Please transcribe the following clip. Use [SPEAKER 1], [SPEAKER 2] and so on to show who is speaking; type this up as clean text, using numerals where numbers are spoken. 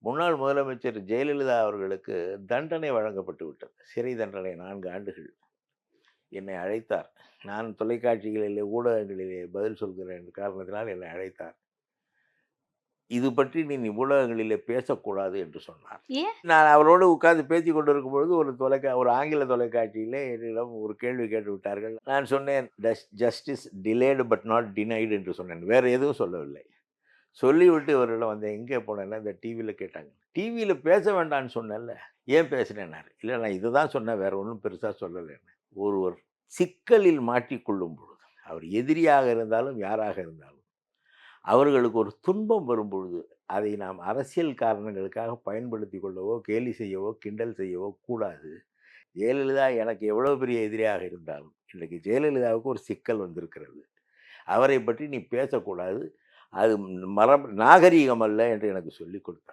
[SPEAKER 1] முன்னாள் முதலமைச்சர் ஜெயலலிதா அவர்களுக்கு தண்டனை வழங்கப்பட்டு விட்டது. சிறை தண்டனை 4 ஆண்டுகள். என்னை அழைத்தார். நான் தொலைக்காட்சிகளிலே, ஊடகங்களிலே பதில் சொல்கிற என்ற காரணத்தினால் என்னை அழைத்தார். இது பற்றி நீ ஊடகங்களிலே பேசக்கூடாது என்று சொன்னார்.
[SPEAKER 2] ஏன்?
[SPEAKER 1] நான் அவரோடு உட்கார்ந்து பேசிக் கொண்டிருக்கும் பொழுது ஒரு ஆங்கில தொலைக்காட்சியிலே என்னிடம் ஒரு கேள்வி கேட்டு விட்டார்கள். நான் சொன்னேன், justice delayed but not denied என்று சொன்னேன். வேற எதுவும் சொல்லவில்லை. சொல்லிவிட்டு இவரிடம் வந்தேன். எங்கே போனேன்னா, இந்த டிவியில கேட்டாங்க. டிவியில பேச வேண்டாம்னு சொன்னேன்ல, ஏன் பேசினேன்னாரு. இல்ல நான் இதுதான் சொன்னேன், வேற ஒண்ணும் பெருசா சொல்லலன்னு. ஒருவர் சிக்கலில் மாட்டிக்கொள்ளும் பொழுது, அவர் எதிரியாக இருந்தாலும், யாராக இருந்தாலும், அவர்களுக்கு ஒரு துன்பம் வரும்பொழுது, அதை நாம் அரசியல் காரணங்களுக்காக பயன்படுத்திக் கொள்ளவோ, கேலி செய்யவோ, கிண்டல் செய்யவோ கூடாது. ஜெயலலிதா எனக்கு எவ்வளவு பெரிய எதிரியாக இருந்தாலும், இன்றைக்கு ஜெயலலிதாவுக்கு ஒரு சிக்கல் வந்திருக்கிறது. அவரை பற்றி நீ பேசக்கூடாது. அது நாகரீகம் அல்ல என்று எனக்கு சொல்லிக் கொடுத்தார்.